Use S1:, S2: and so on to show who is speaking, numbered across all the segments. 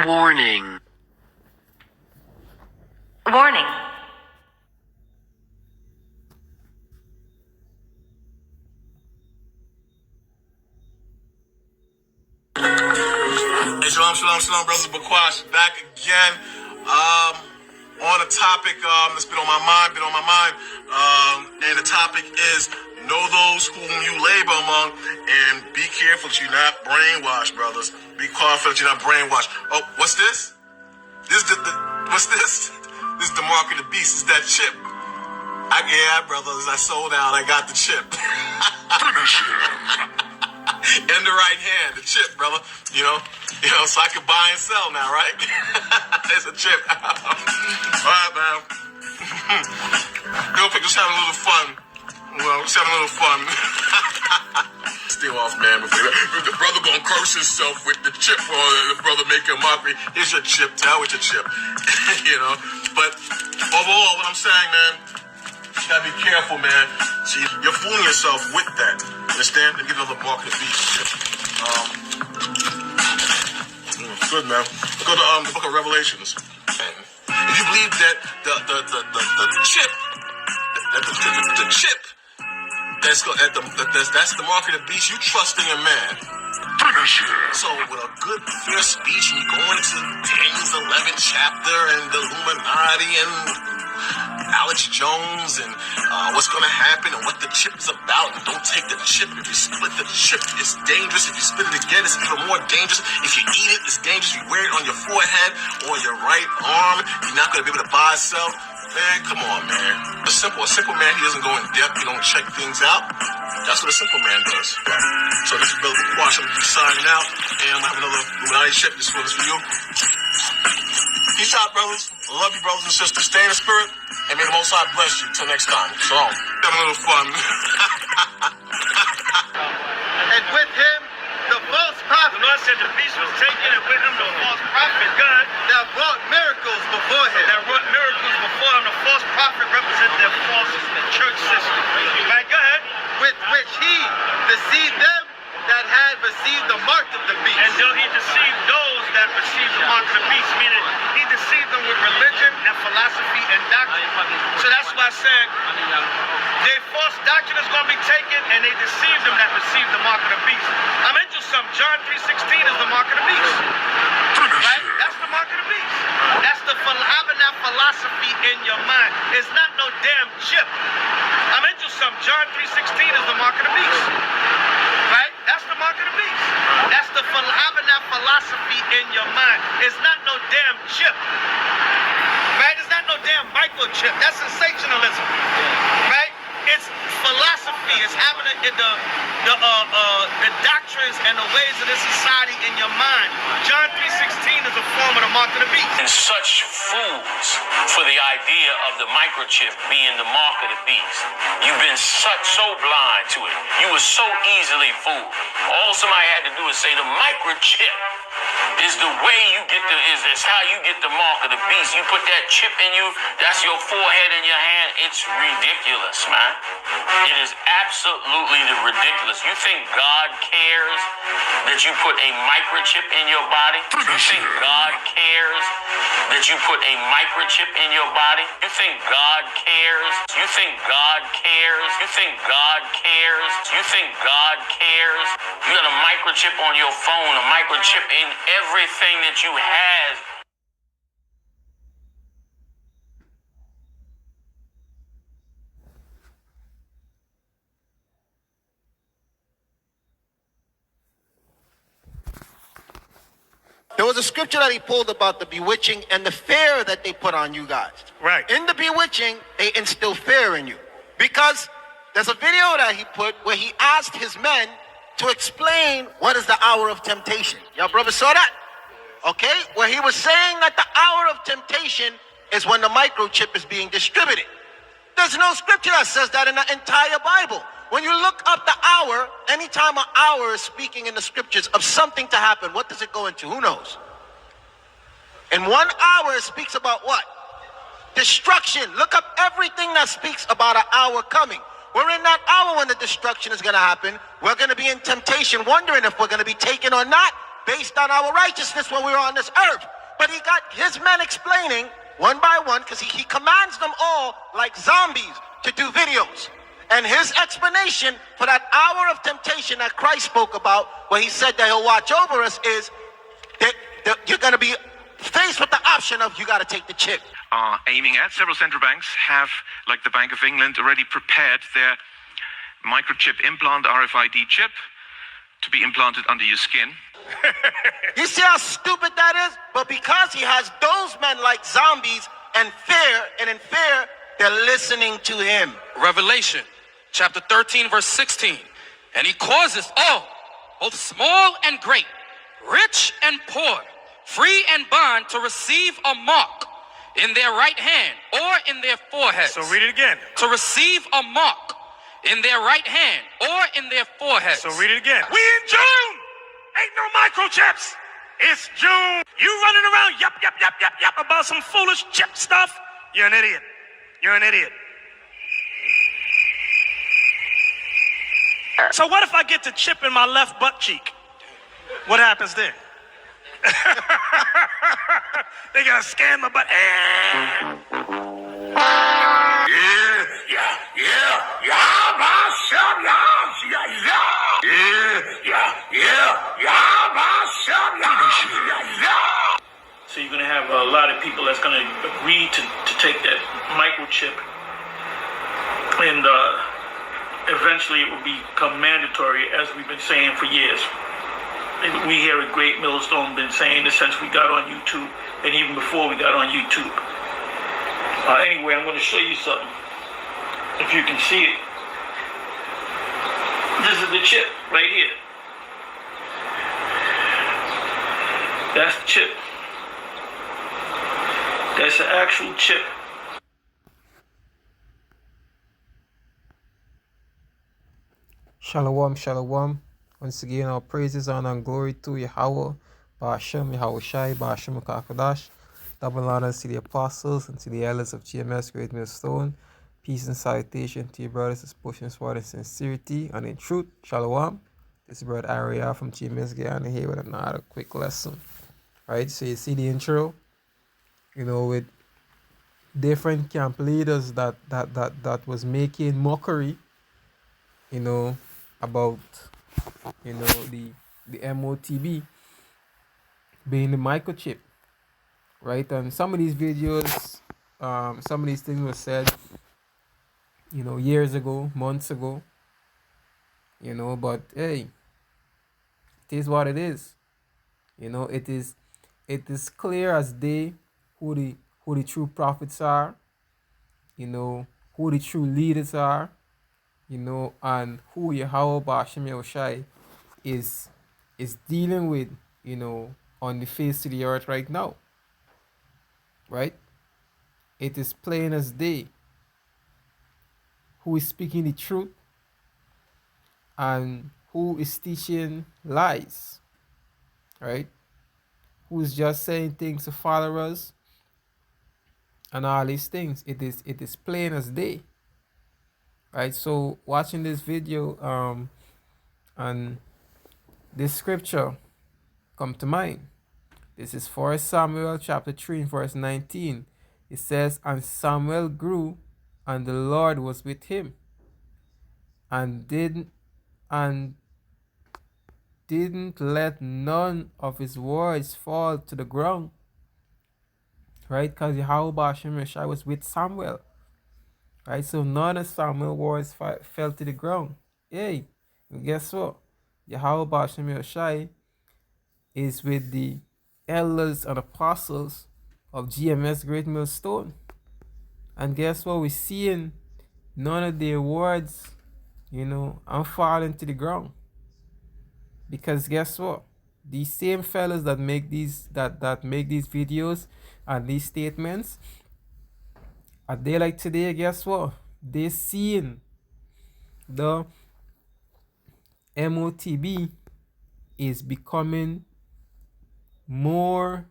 S1: Warning.
S2: Warning.
S3: Hey, shalom, brothers. Bakwash back again. On a topic that's been on my mind. And the topic is know those whom you labor among, and be careful that you're not brainwashed, brothers. Be careful that you're not brainwashed. Oh, what's this? What's this? This is the mark of the beast. It's that chip. Brothers, I sold out. I got the chip. Finish him. In the right hand, the chip, brother. You know, so I can buy and sell now, right? It's a chip. All right, man. Real quick, just having a little fun. Stay off, man. The brother gonna curse himself with the chip, or the brother making a mockery. Here's your chip. Tell with your chip. But overall, what I'm saying, man, you gotta be careful, man. See, you're fooling yourself with that. Understand? Let me get another mark of the beast. Good, man. Let's go to the book of Revelations. If you believe that the chip, the chip, that's the mark of the beast, you trust in your man. Finish it. So with a good, fair speech, and you go into Daniel's 11th chapter and the Illuminati and Alex Jones and what's going to happen and what the chip is about. And don't take the chip. If you split the chip, it's dangerous. If you split it again, it's even more dangerous. If you eat it, it's dangerous. If you wear it on your forehead or your right arm, you're not going to be able to buy or sell. Man, come on, man. A simple man, he doesn't go in depth. He don't check things out. That's what a simple man does. So this is Brother Bakwash. I'm going to be signing out. And I'm going to have another Illuminati chip. This one is for you. Peace out, brothers. Love you, brothers and sisters. Stay in the spirit. And may the Most High bless you. Till next time. Shalom. Have a little fun.
S4: And with him, the false prophet.
S5: The Lord said the beast was taken, and with him the false prophet, God,
S4: that wrought miracles before him.
S5: that wrought miracles before him. The false prophet represented the false church system. Right, go ahead.
S4: With which he deceived them that had received the mark of the beast.
S5: And though he deceived those that received the mark of the beast, meaning he deceived them with religion and philosophy and doctrine. So that's why I said their false doctrine is going to be taken, and they deceived them that received the mark of the beast. I mentioned some. John 3:16 is the mark of the beast. Right? That's the mark of the beast. That's the having that philosophy in your mind. It's not no damn chip. I mentioned some. John 3:16 is the mark of the beast. Right? That's the mark of the beast. That's the having that philosophy in your mind. It's not no damn chip. Right? It's not no damn microchip. That's sensationalism. Right? It's philosophy. It's having the doctrines and the ways of this society in your mind. John 3:16 is a form of the mark of the beast.
S6: And such fools for the idea of the microchip being the mark of the beast. You've been so blind to it. You were so easily fooled. All somebody had to do is say the microchip is the way you get is how you get the mark of the beast. You put that chip in you, that's your forehead in your hand. It's ridiculous, man. It is absolutely ridiculous. You think God cares that you put a microchip in your body? You think God cares that you put a microchip in your body? You think God cares? You think God cares? You think God cares? You think God cares? You got a microchip on your phone, a microchip in everything that you have.
S4: There was a scripture that he pulled about the bewitching and the fear that they put on you guys.
S5: Right.
S4: In the bewitching, they instill fear in you. Because there's a video that he put where he asked his men to explain what is the hour of temptation. Y'all brothers saw that? Okay? Where he was saying that the hour of temptation is when the microchip is being distributed. There's no scripture that says that in the entire Bible. When you look up the hour, anytime an hour is speaking in the scriptures of something to happen, what does it go into? Who knows? In 1 hour, it speaks about what? Destruction. Look up everything that speaks about an hour coming. We're in that hour when the destruction is going to happen. We're going to be in temptation, wondering if we're going to be taken or not. based on our righteousness when we were on this earth. But he got his men explaining one by one, because he commands them all like zombies to do videos. And his explanation for that hour of temptation that Christ spoke about, where he said that he'll watch over us, is that you're going to be faced with the option of you got to take the chip.
S1: Are aiming at. Several central banks have, like the Bank of England, already prepared their microchip implant, RFID chip, to be implanted under your skin.
S4: You see how stupid that is? But because he has those men like zombies and in fear, they're listening to him.
S2: Revelation chapter 13, verse 16. And he causes all, both small and great, rich and poor, free and bond, to receive a mark in their right hand or in their foreheads.
S5: So read it again.
S2: To receive a mark in their right hand or in their foreheads.
S5: So read it again. We in June! Ain't no microchips! It's June! You running around yap about some foolish chip stuff? You're an idiot. You're an idiot. So what if I get the chip in my left butt cheek? What happens then? They gotta scan my butt.
S7: So you're going to have a lot of people that's going to agree to take that microchip, and eventually it will become mandatory, as we've been saying for years. And we here at Great Millstone been saying this since we got on YouTube, and even before we got on YouTube. Anyway, I'm going to show you something. If you can see it, this is the chip right here. That's the chip. That's the actual chip.
S8: Shalom, shalom. Once again, our praises, honor, and glory to Yahweh, Ba'ashem, Yahweh Shai, Ba'ashem, Kakadash. Double honors to the apostles and to the elders of GMS Great Millstone. Peace and salutation to your brothers as pushing sword in sincerity and in truth. Shalom. This is Brother Aria from GMS Guyana here with another quick lesson. Right, so you see the intro, with different camp leaders that was making mockery, about, the MOTB being the microchip, right? And some of these videos, some of these things were said, years ago, months ago, but hey, it is what it is. It is clear as day who the true prophets are, who the true leaders are, and who Yahweh Ba'ashem Yahushai is dealing with, on the face of the earth right now. Right? It is plain as day who is speaking the truth and who is teaching lies. Right? Who is just saying things to followers and all these things. It is plain as day. Right? So watching this video and this scripture come to mind. This is 1 Samuel chapter 3 verse 19. It says, and Samuel grew, and the Lord was with him, and didn't let none of his words fall to the ground. Right? Because Yahweh Ba'ashem Yahushai was with Samuel. Right? So none of Samuel's words fell to the ground. Hey, and guess what? Yahweh Ba'ashem Yahushai is with the elders and apostles of GMS Great Millstone. And guess what? We're seeing none of their words, and falling to the ground. Because guess what? These same fellas that make these that make these videos and these statements, a day like today, guess what? They're seeing the MOTB is becoming more,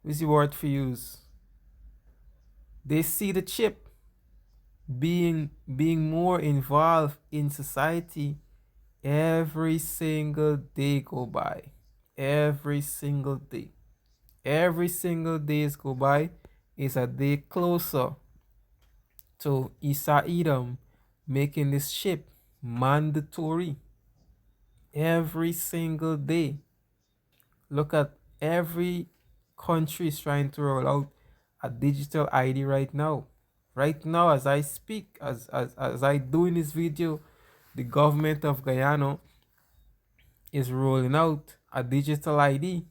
S8: what's the word for use? They see the chip being more involved in society Every single day go by. Every single day. Every single days go by is a day closer to Isa Edom making this chip mandatory. Every single day. Look at every country is trying to roll out a digital ID right now. Right now, as I speak, as I do in this video, the government of Guyana is rolling out a digital ID.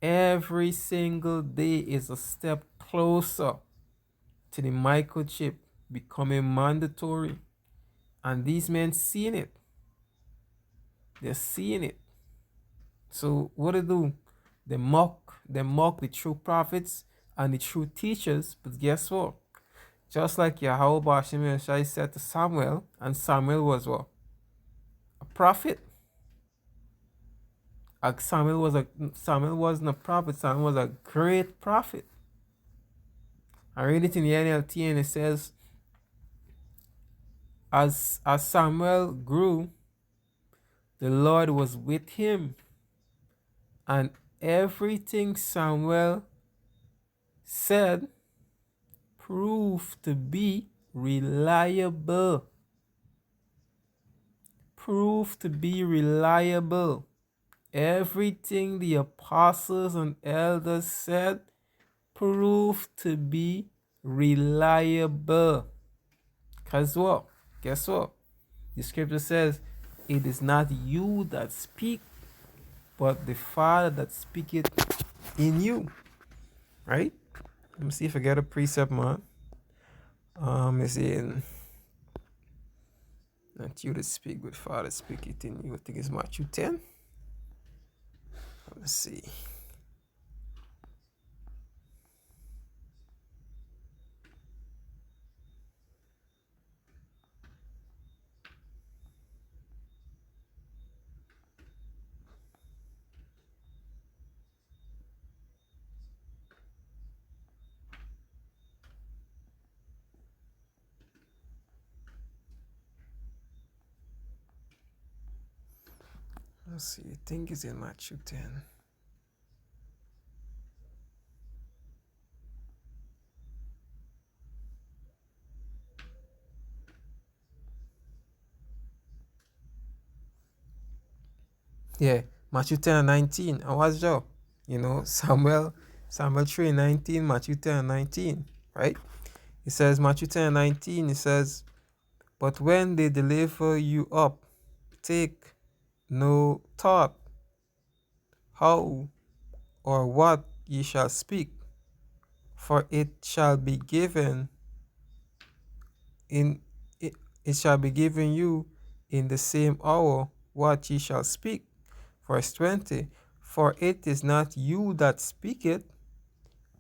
S8: Every single day is a step closer to the microchip becoming mandatory. And these men seeing it. They're seeing it. So what they do? They mock the true prophets and the true teachers. But guess what? Just like Yahweh Hashem Yeshai said to Samuel, and Samuel was what? A prophet. Samuel wasn't a prophet, Samuel was a great prophet. I read it in the NLT and it says, as Samuel grew, the Lord was with him, and everything Samuel said proved to be reliable. Proved to be reliable. Everything the apostles and elders said proved to be reliable. Guess what? Guess what? The scripture says, it is not you that speak, but the Father that speaketh in you. Right? Let me see if I get a precept, man. It's in not you that speak, but Father speaketh in you. I think it's Matthew 10. Let's see. Let's see. I think it's in Matthew 10. Yeah, Matthew 10 and 19. And what's Joe? You know, Samuel 3 and 19, Matthew 10 and 19, right? It says, Matthew 10 and 19, it says, but when they deliver you up, take no thought how or what ye shall speak, for it shall be given it shall be given you in the same hour what ye shall speak. Verse 20, for it is not you that speaketh,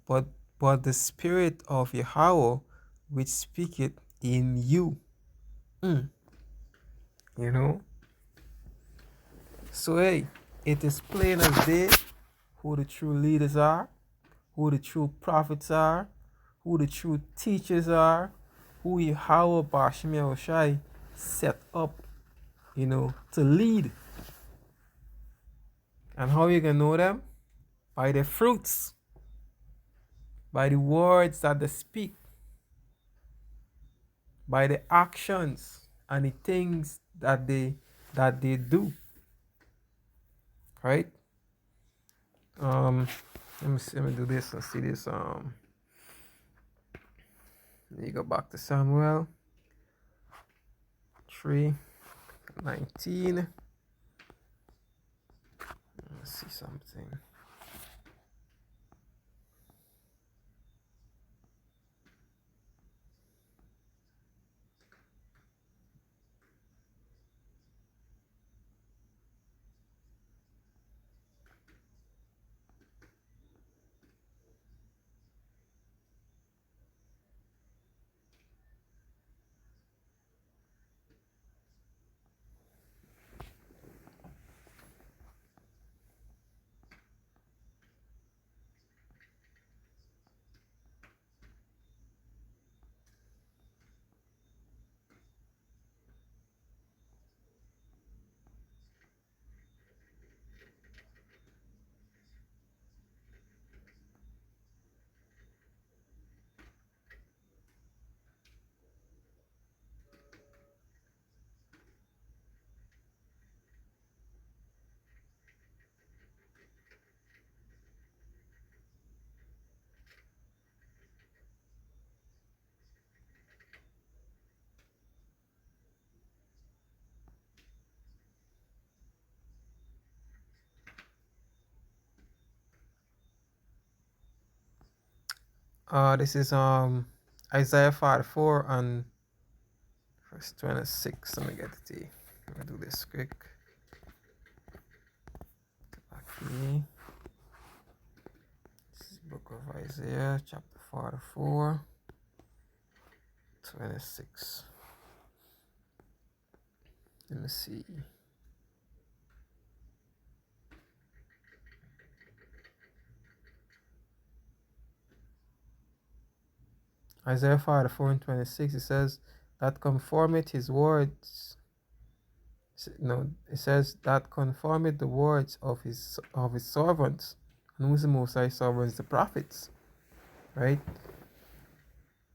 S8: but the Spirit of Yahweh which speaketh in you. You know? So hey, it is plain as day who the true leaders are, who the true prophets are, who the true teachers are, who Yahweh Hashem Yahushai set up, you know, to lead. And how you gonna know them? By their fruits, by the words that they speak, by the actions and the things that they do. Right? Let me do this. Let's see this. You go back to Samuel 3:19. Let's see something. This is Isaiah 44 and verse 26. Let me get it here. Let me do this quick. Back here. This is book of Isaiah, chapter 44, 26. Let me see. Isaiah 44 and 26, it says, that conformeth his words. No, it says, that conformeth the words of his servants. And who's the Most High servants? The prophets. Right?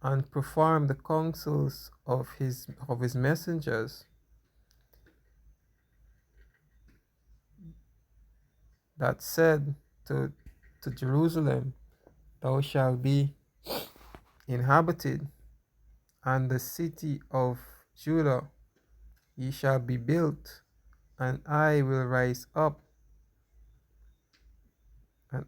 S8: And perform the counsels of his messengers. That said to Jerusalem, thou shalt be inhabited, and the city of Judah ye shall be built, and I will rise up, the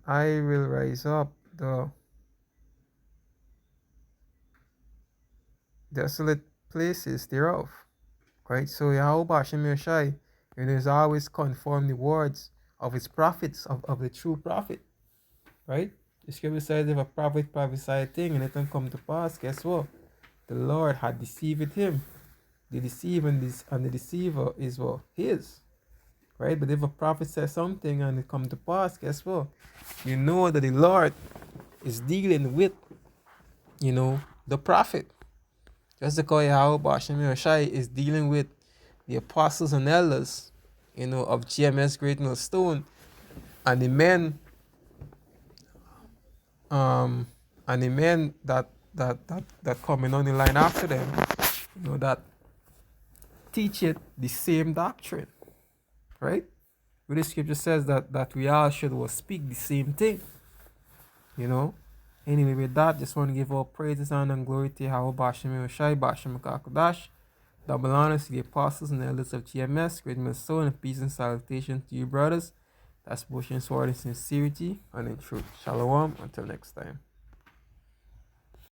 S8: desolate places thereof. Right? So Yahweh Hashem Yeshai, is always conform the words of his prophets, of the true prophet. Right? The scripture says if a prophet prophesy a thing and it don't come to pass, guess what? The Lord had deceived him. The deceiver and the deceiver is what? His. Right? But if a prophet says something and it come to pass, guess what? You know that the Lord is dealing with, the prophet. Just because Yahweh Hashem Yeshai is dealing with the apostles and elders, of GMS Great Millstone, and the men that coming on the line after them, that teach it the same doctrine, right? Where the scripture says that we all should speak the same thing, Anyway, with that, just want to give all praises and glory to Yahweh Bashem Yoshai, Bashem Kakodash. Double honors to the apostles and elders of GMS, Great Millstone, and peace and salutation to you, brothers. That's bushing sword in sincerity and in truth. Shalom. Until next time.